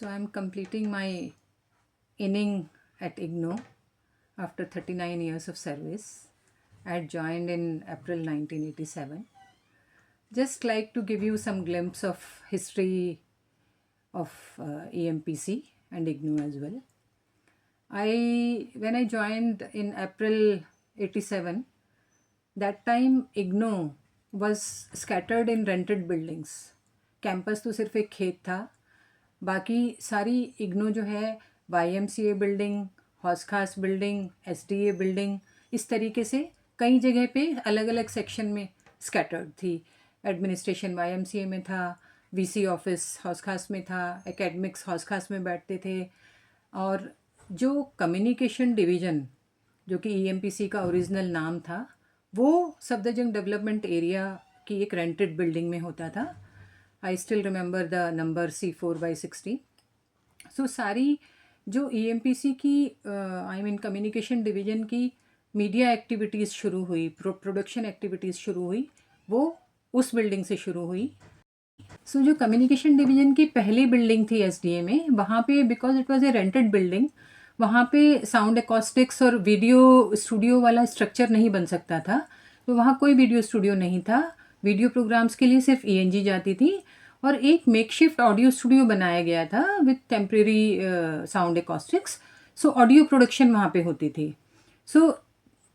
So I'm completing my inning at IGNOU after 39 years of service. I had joined in April 1987. Just like to give you some glimpse of history of EMPC and IGNOU as well. When I joined in April 87, that time IGNOU was scattered in rented buildings. Campus तो सिर्फ एक खेत था, बाकी सारी इग्नो जो है YMCA building, हौस खास बिल्डिंग, SDA बिल्डिंग, इस तरीके से कई जगह पे अलग अलग सेक्शन में स्कैटर्ड थी. एडमिनिस्ट्रेशन YMCA में था, VC ऑफिस हौस खास में था, एकेडमिक्स हौस खास में बैठते थे. और जो कम्युनिकेशन डिवीज़न जो कि EMPC का ओरिजिनल नाम था, वो सफदरजंग डेवलपमेंट एरिया की एक रेंटेड बिल्डिंग में होता था. I still remember the number C4/16. सो सारी जो EMPC की कम्युनिकेशन डिवीज़न की मीडिया एक्टिविटीज़ शुरू हुई, प्रोडक्शन एक्टिविटीज़ शुरू हुई, वो उस बिल्डिंग से शुरू हुई. सो जो कम्युनिकेशन डिवीज़न की पहली बिल्डिंग थी SDA में, वहाँ पे because it was a rented building, वहाँ पे साउंड एकॉस्टिक्स और वीडियो स्टूडियो वाला स्ट्रक्चर नहीं बन सकता था. तो वहाँ कोई वीडियो स्टूडियो नहीं था. वीडियो प्रोग्राम्स के लिए सिर्फ ENG जाती थी और एक मेकशिफ्ट ऑडियो स्टूडियो बनाया गया था with temporary sound acoustics. So audio production वहाँ पे होती थी. सो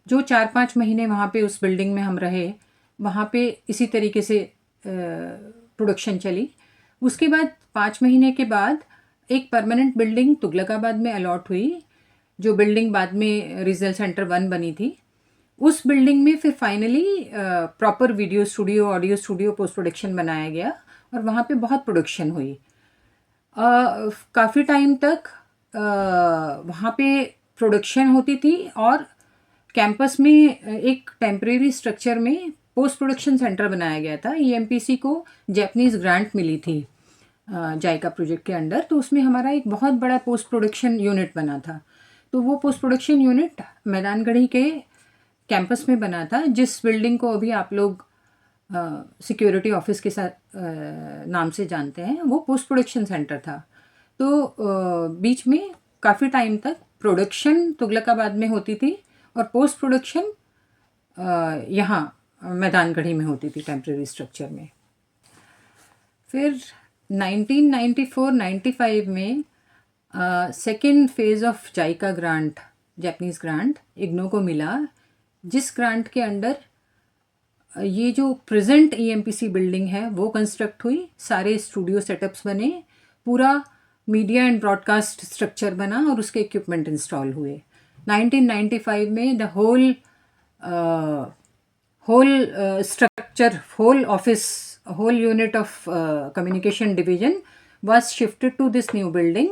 जो 4-5 महीने वहाँ पे उस बिल्डिंग में हम रहे, वहाँ पे इसी तरीके से प्रोडक्शन चली. उसके बाद 5 महीने के बाद एक परमानेंट बिल्डिंग तुगलकाबाद में अलॉट हुई, जो बिल्डिंग बाद में रीजनल सेंटर 1 बनी थी. उस बिल्डिंग में फिर finally proper video studio, audio studio, post production बनाया गया और वहाँ पे बहुत प्रोडक्शन हुई. काफ़ी टाइम तक वहाँ पे प्रोडक्शन होती थी और कैंपस में एक टेम्परेरी स्ट्रक्चर में पोस्ट प्रोडक्शन सेंटर बनाया गया था. EMPC को जापानीज़ ग्रांट मिली थी जायका प्रोजेक्ट के अंडर, तो उसमें हमारा एक बहुत बड़ा पोस्ट प्रोडक्शन यूनिट बना था. तो वो पोस्ट प्रोडक्शन यूनिट मैदानगढ़ी के कैंपस में बना था, जिस बिल्डिंग को अभी आप लोग सिक्योरिटी ऑफिस के साथ नाम से जानते हैं. वो पोस्ट प्रोडक्शन सेंटर था. तो बीच में काफ़ी टाइम तक प्रोडक्शन तुगलकाबाद में होती थी और पोस्ट प्रोडक्शन यहाँ मैदानगढ़ी में होती थी टेम्प्रेरी स्ट्रक्चर में. फिर 1994-95 में second phase of JICA grant, Japanese grant, IGNOU को मिला, जिस ग्रांट के अंडर ये जो प्रेजेंट EMPC बिल्डिंग है वो कंस्ट्रक्ट हुई. सारे स्टूडियो सेटअप्स बने, पूरा मीडिया एंड ब्रॉडकास्ट स्ट्रक्चर बना और उसके इक्विपमेंट इंस्टॉल हुए. 1995 में the whole structure, whole office, whole unit of communication division was shifted to this new building,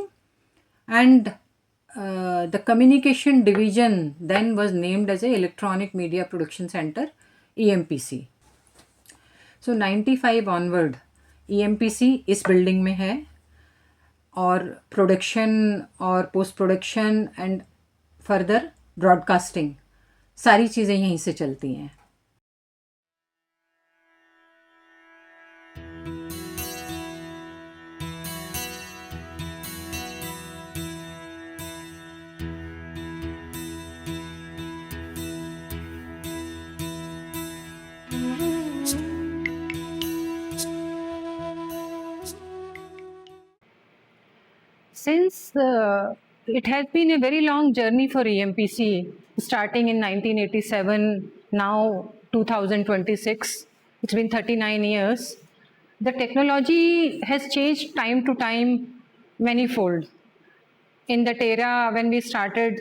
and the communication division then was named as a electronic media production center, EMPC. So 95 onward EMPC इस building में है और production और post production and further broadcasting सारी चीज़ें यहीं से चलती हैं. Since it has been a very long journey for EMPC, starting in 1987, now 2026, it's been 39 years. The technology has changed time to time manifold. In that era, when we started,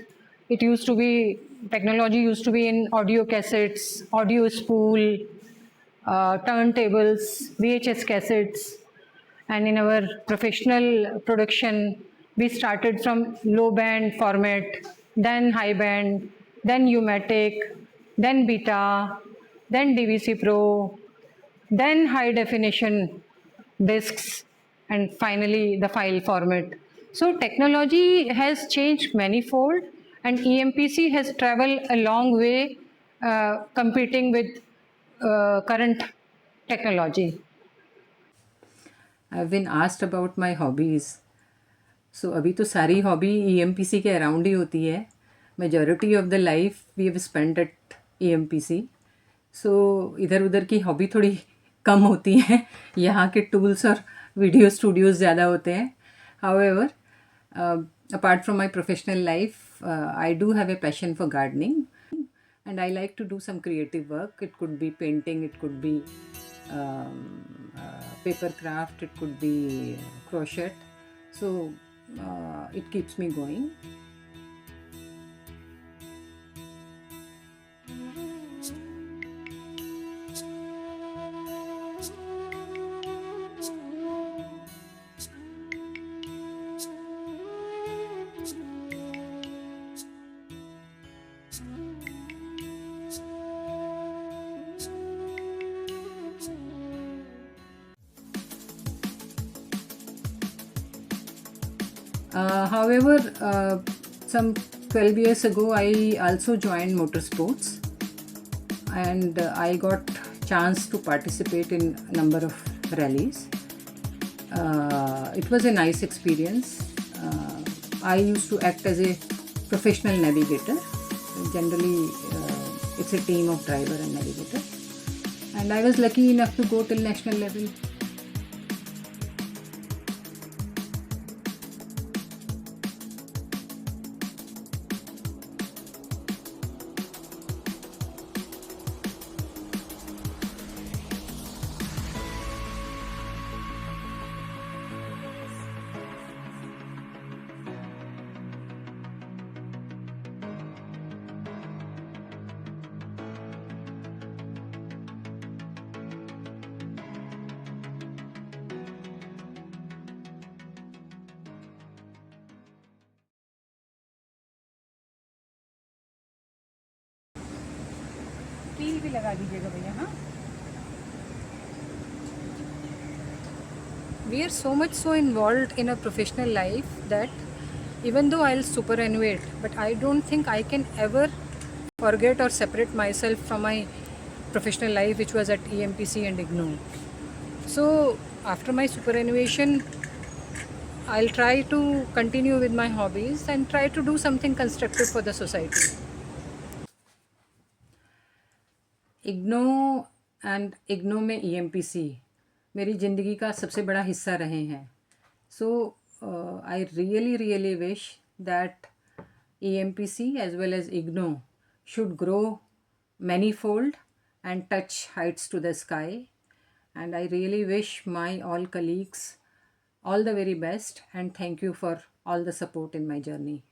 technology used to be in audio cassettes, audio spool, turntables, VHS cassettes. And in our professional production, we started from low band format, then high band, then U-matic, then beta, then DVC Pro, then high definition discs, and finally the file format. So technology has changed manifold, and EMPC has traveled a long way competing with current technology. I've been asked about my hobbies. सो अभी तो सारी hobby EMPC के around ही होती है. Majority of the life we have spent at EMPC. So इधर उधर की हॉबी थोड़ी कम होती हैं. यहाँ के टूल्स और वीडियो स्टूडियोज़ ज़्यादा होते हैं. However, apart from my professional life, I do have a passion for gardening, and I like to do some creative work. It could be painting, it could be paper craft, it could be crochet. So it keeps me going. However, some 12 years ago, I also joined motorsports, and I got chance to participate in a number of rallies. It was a nice experience. I used to act as a professional navigator. Generally, it's a team of driver and navigator, and I was lucky enough to go till national level. कील भी लगा दीजिएगा भैया. हाँ, we are so much so involved in a professional life that even though I'll superannuate, but I don't think I can ever forget or separate myself from my professional life, which was at EMPC and IGNOU. So after my superannuation, I'll try to continue with my hobbies and try to do something constructive for the society. IGNOU and IGNOU में EMPC मेरी ज़िंदगी का सबसे बड़ा हिस्सा रहे हैं. So I really wish that EMPC as well as IGNOU should grow manifold and touch heights to the sky. And I really wish my all colleagues all the very best, and thank you for all the support in my journey.